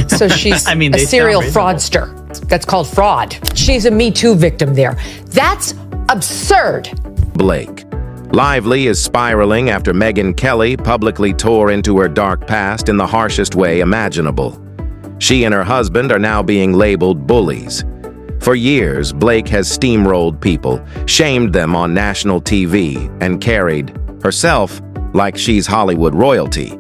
So she's I mean, a they serial sound reasonable. fraudster. That's called fraud. She's a Me Too victim there. That's absurd. Blake. Lively is spiraling after Megyn Kelly publicly tore into her dark past in the harshest way imaginable. She and her husband are now being labeled bullies. For years, Blake has steamrolled people, shamed them on national TV, and carried herself like she's Hollywood royalty.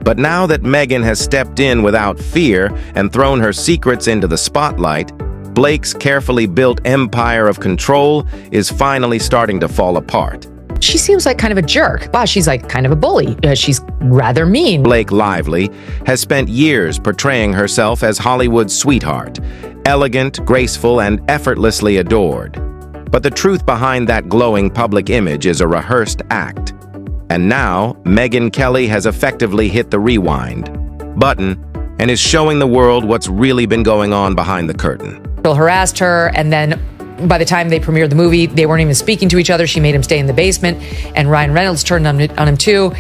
But now that Megyn has stepped in without fear and thrown her secrets into the spotlight, Blake's carefully built empire of control is finally starting to fall apart. She seems like kind of a jerk. Wow, she's like kind of a bully. She's rather mean. Blake Lively has spent years portraying herself as Hollywood's sweetheart, elegant, graceful, and effortlessly adored. But the truth behind that glowing public image is a rehearsed act. And now, Megyn Kelly has effectively hit the rewind button and is showing the world what's really been going on behind the curtain. Bill harassed her, and then by the time they premiered the movie, they weren't even speaking to each other. She made him stay in the basement, and Ryan Reynolds turned on him too.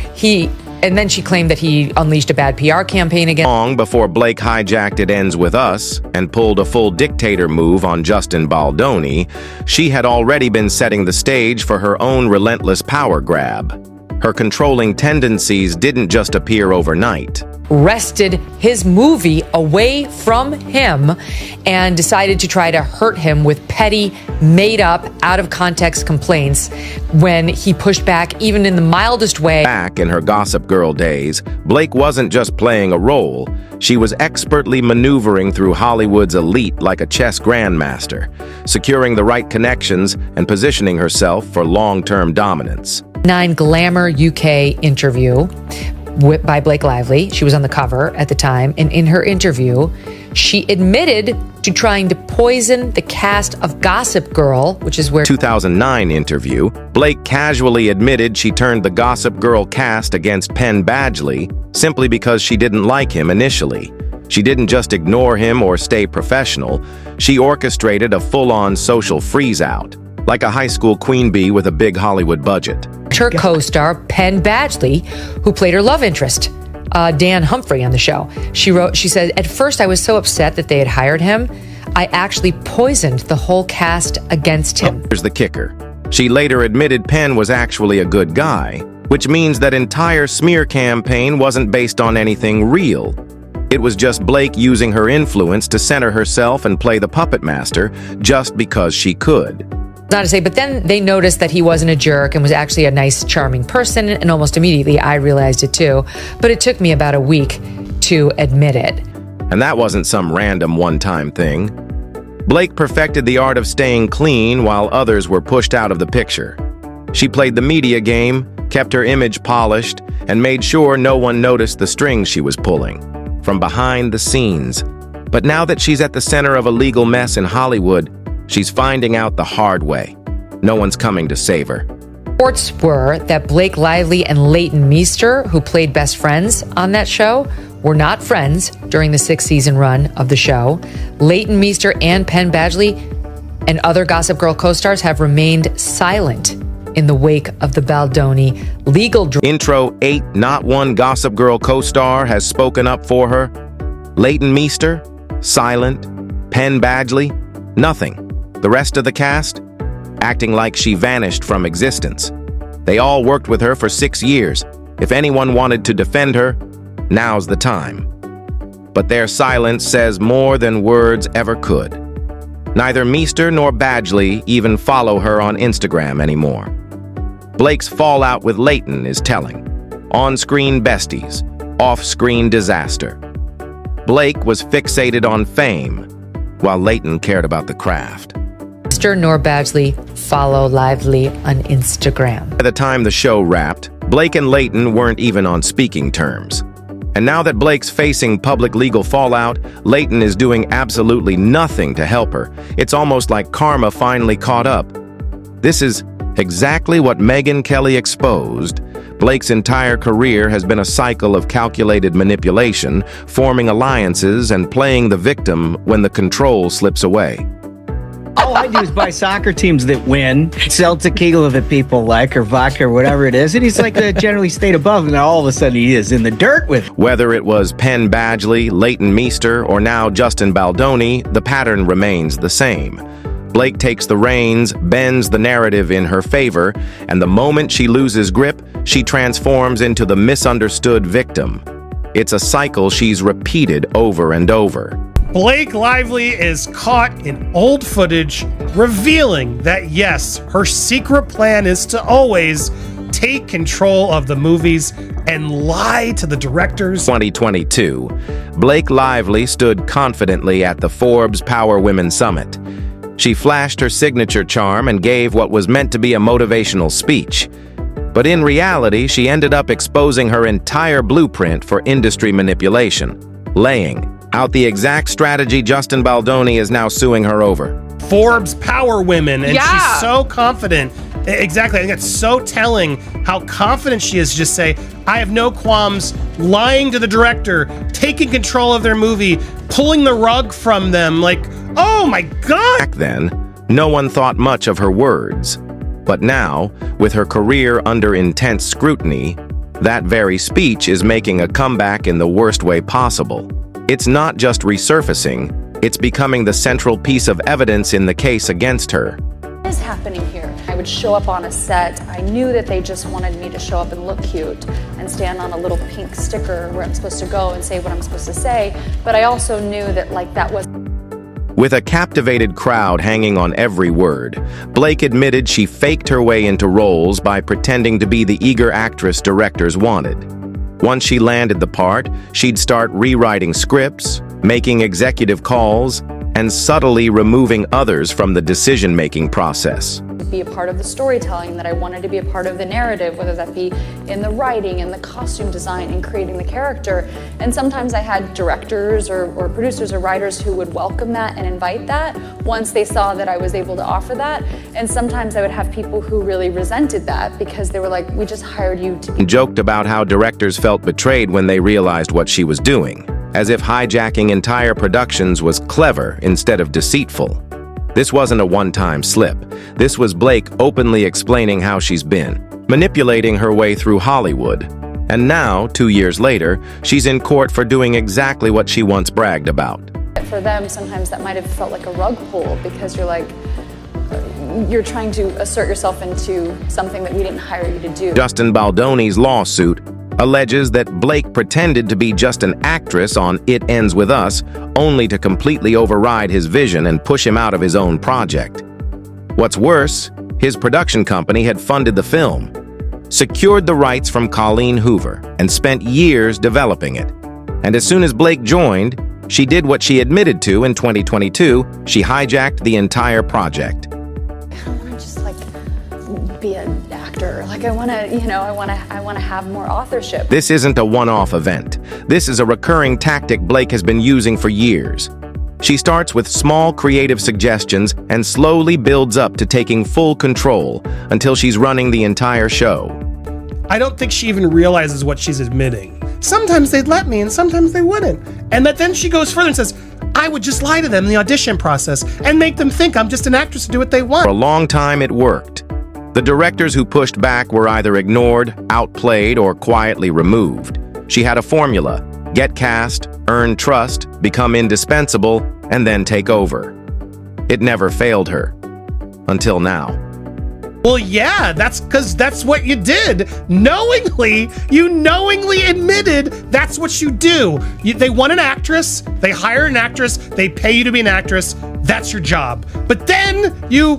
And then she claimed that he unleashed a bad PR campaign against. Long before Blake hijacked It Ends With Us and pulled a full dictator move on Justin Baldoni, she had already been setting the stage for her own relentless power grab. Her controlling tendencies didn't just appear overnight. Wrested his movie away from him and decided to try to hurt him with petty, made-up, out-of-context complaints when he pushed back even in the mildest way. Back in her Gossip Girl days, Blake wasn't just playing a role. She was expertly maneuvering through Hollywood's elite like a chess grandmaster, securing the right connections and positioning herself for long-term dominance. Glamour UK interview by Blake Lively. She was on the cover at the time, and in her interview, she admitted to trying to poison the cast of Gossip Girl, which is where 2009 interview, Blake casually admitted she turned the Gossip Girl cast against Penn Badgley simply because she didn't like him initially. She didn't just ignore him or stay professional, she orchestrated a full-on social freeze-out, like a high school queen bee with a big Hollywood budget. her co-star Penn Badgley, who played her love interest, Dan Humphrey, on the show. She said, "At first I was so upset that they had hired him, I actually poisoned the whole cast against him." Here's the kicker. She later admitted Penn was actually a good guy, which means that entire smear campaign wasn't based on anything real. It was just Blake using her influence to center herself and play the puppet master just because she could. Not to say, but then they noticed that he wasn't a jerk and was actually a nice, charming person, and almost immediately I realized it too. But it took me about a week to admit it. And that wasn't some random one-time thing. Blake perfected the art of staying clean while others were pushed out of the picture. She played the media game, kept her image polished, and made sure no one noticed the strings she was pulling from behind the scenes. But now that she's at the center of a legal mess in Hollywood, she's finding out the hard way. No one's coming to save her. Reports were that Blake Lively and Leighton Meester, who played best friends on that show, were not friends during the 6-season run of the show. Leighton Meester and Penn Badgley and other Gossip Girl co-stars have remained silent in the wake of the Baldoni legal Intro 8, not one Gossip Girl co-star has spoken up for her. Leighton Meester, silent. Penn Badgley, nothing. The rest of the cast, acting like she vanished from existence. They all worked with her for 6 years. If anyone wanted to defend her, now's the time. But their silence says more than words ever could. Neither Meester nor Badgley even follow her on Instagram anymore. Blake's fallout with Leighton is telling. On-screen besties, off-screen disaster. Blake was fixated on fame, while Leighton cared about the craft. Meester nor Badgley follow Lively on Instagram. By the time the show wrapped, Blake and Leighton weren't even on speaking terms. And now that Blake's facing public legal fallout, Leighton is doing absolutely nothing to help her. It's almost like karma finally caught up. This is exactly what Megyn Kelly exposed. Blake's entire career has been a cycle of calculated manipulation, forming alliances and playing the victim when the control slips away. All I do is buy soccer teams that win, sell tequila that people like, or vodka, or whatever it is, and he's like generally stayed above, and then all of a sudden he is in the dirt with it. Whether it was Penn Badgley, Leighton Meester, or now Justin Baldoni, the pattern remains the same. Blake takes the reins, bends the narrative in her favor, and the moment she loses grip, she transforms into the misunderstood victim. It's a cycle she's repeated over and over. Blake Lively is caught in old footage, revealing that yes, her secret plan is to always take control of the movies and lie to the directors. 2022, Blake Lively stood confidently at the Forbes Power Women Summit. She flashed her signature charm and gave what was meant to be a motivational speech. But in reality, she ended up exposing her entire blueprint for industry manipulation, laying out the exact strategy Justin Baldoni is now suing her over. Forbes Power Women, and she's so confident. Exactly, I think it's so telling how confident she is to just say, I have no qualms lying to the director, taking control of their movie, pulling the rug from them, like, oh my God! Back then, no one thought much of her words. But now, with her career under intense scrutiny, that very speech is making a comeback in the worst way possible. It's not just resurfacing, it's becoming the central piece of evidence in the case against her. What is happening here? I would show up on a set. I knew that they just wanted me to show up and look cute and stand on a little pink sticker where I'm supposed to go and say what I'm supposed to say. But I also knew that that was... With a captivated crowd hanging on every word, Blake admitted she faked her way into roles by pretending to be the eager actress directors wanted. Once she landed the part, she'd start rewriting scripts, making executive calls, and subtly removing others from the decision-making process. Be a part of the storytelling, that I wanted to be a part of the narrative, whether that be in the writing and the costume design and creating the character. And sometimes I had directors or producers or writers who would welcome that and invite that once they saw that I was able to offer that. And sometimes I would have people who really resented that because they were like, we just hired you to be... Joked about how directors felt betrayed when they realized what she was doing, as if hijacking entire productions was clever instead of deceitful. This wasn't a one-time slip. This was Blake openly explaining how she's been, manipulating her way through Hollywood. And now, 2 years later, she's in court for doing exactly what she once bragged about. For them, sometimes that might have felt like a rug pull because you're trying to assert yourself into something that we didn't hire you to do. Justin Baldoni's lawsuit alleges that Blake pretended to be just an actress on It Ends With Us, only to completely override his vision and push him out of his own project. What's worse, his production company had funded the film, secured the rights from Colleen Hoover, and spent years developing it. And as soon as Blake joined, she did what she admitted to in 2022, she hijacked the entire project. I want to just be an actor. I want to have more authorship. This isn't a one-off event. This is a recurring tactic Blake has been using for years. She starts with small creative suggestions and slowly builds up to taking full control until she's running the entire show. I don't think she even realizes what she's admitting. Sometimes they'd let me and sometimes they wouldn't. And then she goes further and says, I would just lie to them in the audition process and make them think I'm just an actress to do what they want. For a long time, it worked. The directors who pushed back were either ignored, outplayed, or quietly removed. She had a formula: get cast, earn trust, become indispensable, and then take over. It never failed her. Until now. Well, yeah, that's because that's what you did. You knowingly admitted that's what you do. They want an actress, they hire an actress, they pay you to be an actress, that's your job. But then you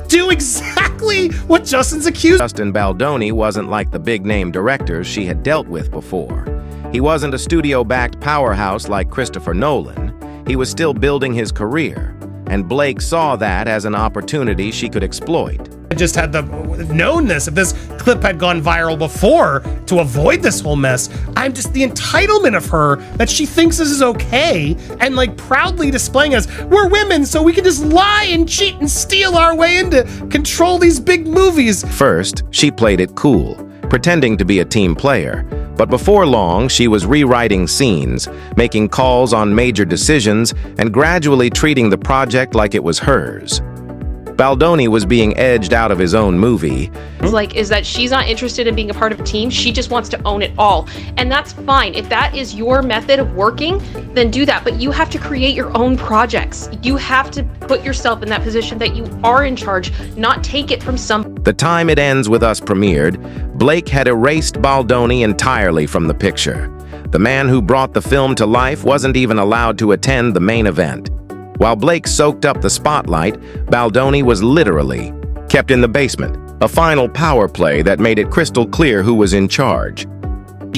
do exactly what Justin's accused. Justin Baldoni wasn't like the big-name directors she had dealt with before. He wasn't a studio-backed powerhouse like Christopher Nolan. He was still building his career, and Blake saw that as an opportunity she could exploit. I just had known this, if this clip had gone viral before, to avoid this whole mess. I'm just the entitlement of her that she thinks this is okay and proudly displaying us. We're women, so we can just lie and cheat and steal our way into control these big movies. First, she played it cool, pretending to be a team player. But before long, she was rewriting scenes, making calls on major decisions, and gradually treating the project like it was hers. Baldoni was being edged out of his own movie. Is that she's not interested in being a part of a team. She just wants to own it all. And that's fine. If that is your method of working, then do that. But you have to create your own projects. You have to put yourself in that position that you are in charge, not take it from some. The time It Ends With Us premiered, Blake had erased Baldoni entirely from the picture. The man who brought the film to life wasn't even allowed to attend the main event. While Blake soaked up the spotlight, Baldoni was literally kept in the basement, a final power play that made it crystal clear who was in charge.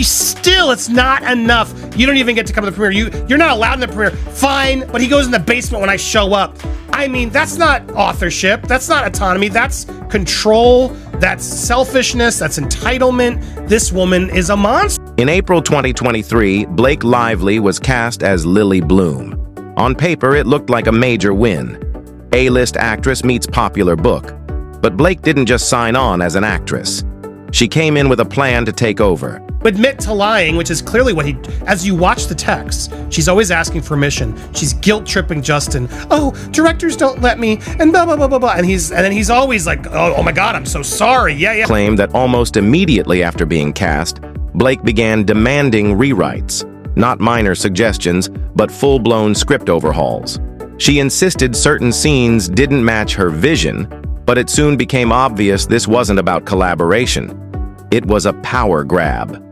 Still, it's not enough. You don't even get to come to the premiere. You're not allowed in the premiere. Fine, but he goes in the basement when I show up. I mean, that's not authorship. That's not autonomy. That's control. That's selfishness. That's entitlement. This woman is a monster. In April 2023, Blake Lively was cast as Lily Bloom. On paper, it looked like a major win. A-list actress meets popular book. But Blake didn't just sign on as an actress. She came in with a plan to take over. Admit to lying, which is clearly what as you watch the text, she's always asking permission. She's guilt-tripping Justin. Oh, directors don't let me, and blah, blah, blah, blah, blah. And then he's always like, oh my God, I'm so sorry. Yeah. Claimed that almost immediately after being cast, Blake began demanding rewrites. Not minor suggestions, but full-blown script overhauls. She insisted certain scenes didn't match her vision, but it soon became obvious this wasn't about collaboration. It was a power grab.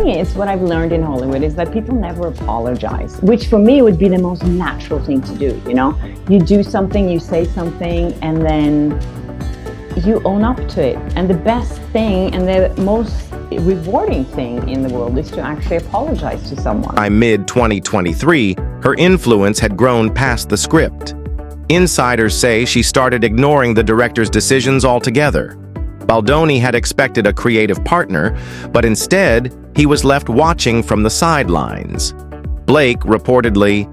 Is what I've learned in Hollywood is that people never apologize, which for me would be the most natural thing to do, you know? You do something, you say something, and then you own up to it. And the best thing and the most rewarding thing in the world is to actually apologize to someone. By mid-2023, her influence had grown past the script. Insiders say she started ignoring the director's decisions altogether. Baldoni had expected a creative partner, but instead, he was left watching from the sidelines. Blake reportedly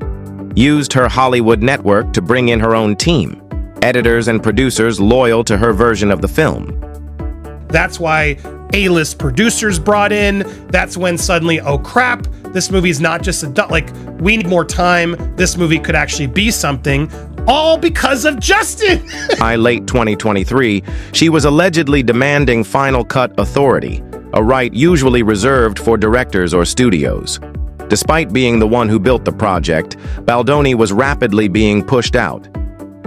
used her Hollywood network to bring in her own team, editors and producers loyal to her version of the film. That's why A-list producers brought in. That's when suddenly, oh crap, this movie's not just we need more time. This movie could actually be something. All because of Justin. By late 2023, she was allegedly demanding final cut authority, a right usually reserved for directors or studios. Despite being the one who built the project, Baldoni was rapidly being pushed out.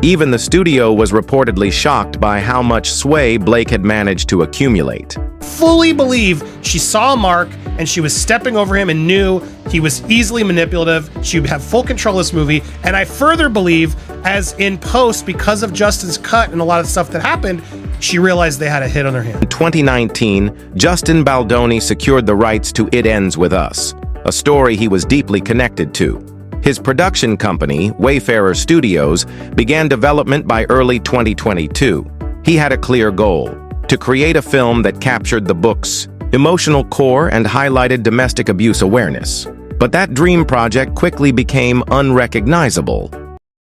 Even the studio was reportedly shocked by how much sway Blake had managed to accumulate. Fully believe she saw a mark and she was stepping over him and knew he was easily manipulative. She would have full control of this movie. And I further believe, as in post, because of Justin's cut and a lot of stuff that happened, she realized they had a hit on their hand. In 2019, Justin Baldoni secured the rights to It Ends With Us, a story he was deeply connected to. His production company, Wayfarer Studios, began development by early 2022. He had a clear goal: to create a film that captured the book's emotional core and highlighted domestic abuse awareness. But that dream project quickly became unrecognizable.